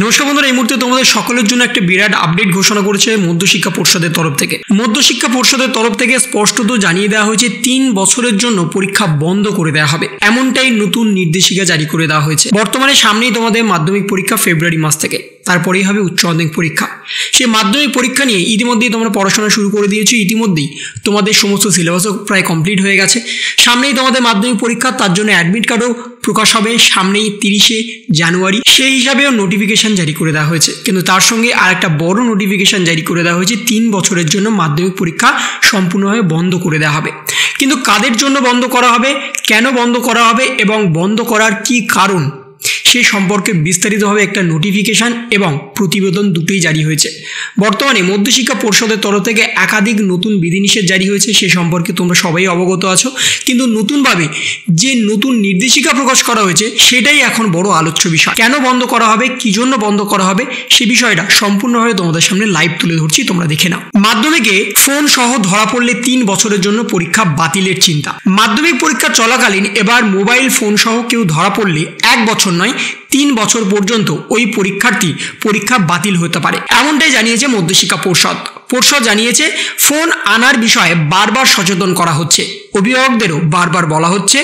নমস্কার বন্ধুরা, এই মুহূর্তে তোমাদের সকলের জন্য একটা বিরাট আপডেট ঘোষণা করেছে মধ্যশিক্ষা পর্ষদের তরফ থেকে। মধ্যশিক্ষা পর্ষদের তরফ থেকে স্পষ্টত জানিয়ে দেওয়া হয়েছে 3 বছরের জন্য পরীক্ষা বন্ধ করে দেওয়া হবে, এমনটাই নতুন নির্দেশিকা জারি করে দেওয়া হয়েছে। বর্তমানে সামনেই তোমাদের মাধ্যমিক পরীক্ষা ফেব্রুয়ারি মাস থেকে, তারপরেই হবে উচ্চ মাধ্যমিক পরীক্ষা। সেই মাধ্যমিক পরীক্ষা নিয়ে ইতিমধ্যেই তোমরা পড়াশোনা শুরু করে দিয়েছো, ইতিমধ্যেই তোমাদের সমস্ত সিলেবাসও প্রায় কমপ্লিট হয়ে গেছে। সামনেই তোমাদের মাধ্যমিক পরীক্ষা, তার জন্য অ্যাডমিট কার্ডও প্রকাশ হবে সামনেই 30শে জানুয়ারি। সেই হিসাবেও নোটিফিকেশন জারি করে দেওয়া হয়েছে, কিন্তু তার সঙ্গে আর একটা বড় নোটিফিকেশন জারি করে দেওয়া হয়েছে, 3 বছরের জন্য মাধ্যমিক পরীক্ষা সম্পূর্ণভাবে বন্ধ করে দেওয়া হবে। কিন্তু কাদের জন্য বন্ধ করা হবে, কেন বন্ধ করা হবে এবং বন্ধ করার কি কারণ, সে সম্পর্কে বিস্তারিতভাবে একটা নোটিফিকেশান এবং প্রতিবেদন দুটোই জারি হয়েছে। বর্তমানে মধ্যশিক্ষা পর্ষদের তরফ থেকে একাধিক নতুন বিধিনিষেধ জারি হয়েছে, সে সম্পর্কে তোমরা সবাই অবগত আছো। কিন্তু নতুনভাবে যে নতুন নির্দেশিকা প্রকাশ করা হয়েছে সেটাই এখন বড় আলোচ্য বিষয়। কেন বন্ধ করা হবে, কি জন্য বন্ধ করা হবে, সে বিষয়টা সম্পূর্ণভাবে তোমাদের সামনে লাইভ তুলে ধরছি, তোমরা দেখে নাও। মাধ্যমিকে ফোন সহ ধরা পড়লে 3 বছরের জন্য পরীক্ষা বাতিলের চিন্তা। মাধ্যমিক পরীক্ষা চলাকালীন এবার মোবাইল ফোন সহ কেউ ধরা পড়লে 1 বছর নয় 3 বছর পর্যন্ত ওই পরীক্ষার্থী পরীক্ষা বাতিল হতে পারে, এমনটাই জানিয়েছে মধ্যশিক্ষা পর্ষদ জানিয়েছে ফোন আনার বিষয়ে বারবার সচেতন করা হচ্ছে, অভিভাবকদেরও বারবার বলা হচ্ছে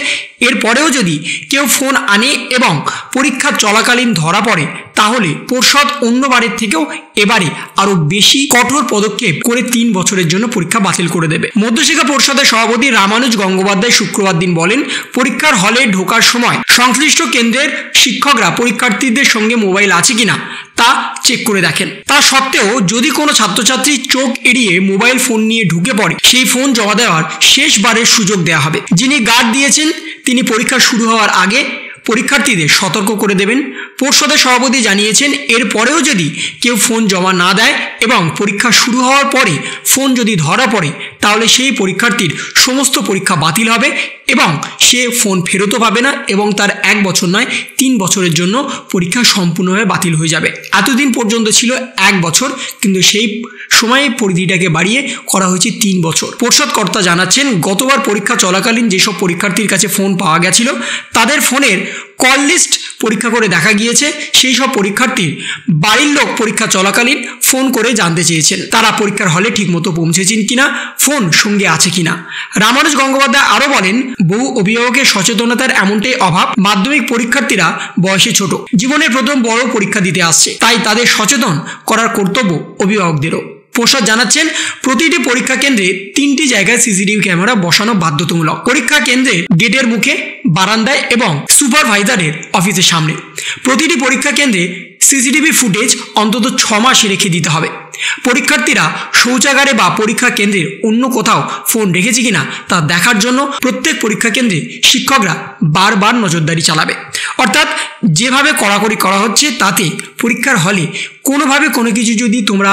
এরপরেও যদি কেউ ফোন আনে এবং পরীক্ষা চলাকালীন ধরা পড়ে তাহলে পর্ষদ অন্যবারের থেকেও এবারে আরো বেশি কঠোর পদক্ষেপ করে 3 বছরের জন্য পরীক্ষা বাতিল করে দেবে। মধ্যশিক্ষা পর্ষদের সভাপতি রামানুজ গঙ্গোপাধ্যায় শুক্রবার দিন বলেন, পরীক্ষার হলে ঢোকার সময় সংশ্লিষ্ট কেন্দ্রের শিক্ষকরা পরীক্ষার্থীদের সঙ্গে মোবাইল আছে কিনা তা চেক করে দেখেন। তা সত্ত্বেও যদি কোনো ছাত্রছাত্রী চোখ এড়িয়ে মোবাইল ফোন নিয়ে ঢুকে পড়ে, সেই ফোন জমা দেওয়ার শেষবারের সুযোগ দেওয়া হবে। যিনি গার্ড দিয়েছেন তিনি পরীক্ষা শুরু হওয়ার আগে পরীক্ষার্থীদের সতর্ক করে দেবেন। পর্ষদের সভাপতি জানিয়েছেন এরপরেও যদি কেউ ফোন জমা না দেয় এবং পরীক্ষা শুরু হওয়ার পরে ফোন যদি ধরা পড়ে তাহলে সেই পরীক্ষার্থীর সমস্ত পরীক্ষা বাতিল হবে এবং সে ফোন ফেরতও পাবে না এবং তার 1 বছর নয় 3 বছরের জন্য পরীক্ষা সম্পূর্ণভাবে বাতিল হয়ে যাবে। এতদিন পর্যন্ত ছিল 1 বছর, কিন্তু সেই সময়ের পরিধিটাকে বাড়িয়ে করা হয়েছে 3 বছর। পর্ষদ কর্তা জানাচ্ছেন গতবার পরীক্ষা চলাকালীন যেসব পরীক্ষার্থীর কাছে ফোন পাওয়া গেছিল তাদের ফোনের কল লিস্ট পরীক্ষা করে দেখা গিয়েছে সেই সব পরীক্ষার্থীর বাড়ির লোক পরীক্ষা চলাকালীন ফোন করে জানতে চেয়েছেন তারা পরীক্ষার হলে ঠিকমতো পৌঁছেছেন কিনা, ফোন সঙ্গে আছে কিনা। রামানুজ গঙ্গোপাধ্যায় আরও বলেন, বহু অভিভাবকের সচেতনতার এমনটাই অভাব। মাধ্যমিক পরীক্ষার্থীরা বয়সে ছোট, জীবনের প্রথম বড় পরীক্ষা দিতে আসছে, তাই তাদের সচেতন করার কর্তব্য অভিভাবকদেরও। পর্ষদ জানাচ্ছেন প্রতিটি পরীক্ষা কেন্দ্রে 3টি জায়গায় সিসিটিভি ক্যামেরা বসানো বাধ্যতামূলক। পরীক্ষা কেন্দ্রে গেটের মুখে, বারান্দায় এবং সুপারভাইজারের অফিসের সামনে। প্রতিটি পরীক্ষা কেন্দ্রে সিসিটিভি ফুটেজ অন্তত 6 মাস রেখে দিতে হবে। পরীক্ষার্থীরা শৌচাগারে বা পরীক্ষা কেন্দ্রের অন্য কোথাও ফোন রেখেছে কিনা তা দেখার জন্য প্রত্যেক পরীক্ষা কেন্দ্রে শিক্ষকরা বারবার নজরদারি চালাবে। অর্থাৎ যেভাবে কড়াকড়ি করা হচ্ছে তাতে পরীক্ষার হলে কোনোভাবে কোনো কিছু যদি তোমরা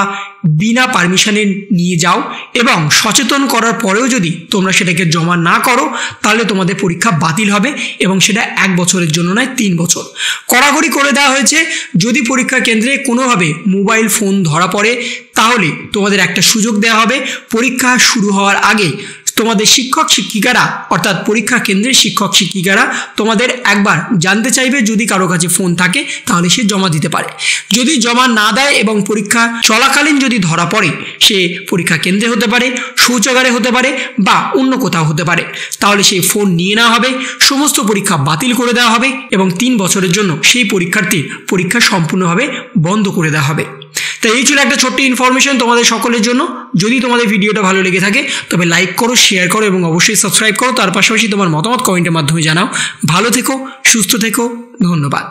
বিনা পারমিশনে নিয়ে যাও এবং সচেতন করার পরেও যদি তোমরা সেটাকে জমা না করো তাহলে তোমাদের পরীক্ষা বাতিল হবে এবং সেটা 1 বছরের জন্য নয় 3 বছর। কড়াকড়ি করে দেওয়া হয়েছে যদি পরীক্ষা কেন্দ্রে কোনোভাবে মোবাইল ফোন ধরা পড়ে তাহলে তোমাদের একটা সুযোগ দেওয়া হবে, পরীক্ষা শুরু হওয়ার আগে তোমাদের শিক্ষক শিক্ষিকারা অর্থাৎ পরীক্ষা কেন্দ্রের শিক্ষক শিক্ষিকারা তোমাদের একবার জানতে চাইবে, যদি কারো কাছে ফোন থাকে তাহলে সে জমা দিতে পারে। যদি জমা না দেয় এবং পরীক্ষা চলাকালীন যদি ধরা পড়ে, সে পরীক্ষা কেন্দ্রে হতে পারে, শৌচাগারে হতে পারে বা অন্য কোথাও হতে পারে, তাহলে সেই ফোন নিয়ে নেওয়া হবে, সমস্ত পরীক্ষা বাতিল করে দেওয়া হবে এবং 3 বছরের জন্য সেই পরীক্ষার্থীর পরীক্ষা সম্পূর্ণভাবে বন্ধ করে দেওয়া হবে। তাই এই ছিল একটা ছোট্ট ইনফরমেশন তোমাদের সকলের জন্য। যদি তোমাদের ভিডিওটা ভালো লেগে থাকে তবে লাইক করো, শেয়ার করো এবং অবশ্যই সাবস্ক্রাইব করো। তার পাশাপাশি তোমার মতামত কমেন্টের মাধ্যমে জানাও। ভালো থেকো, সুস্থ থেকো, ধন্যবাদ।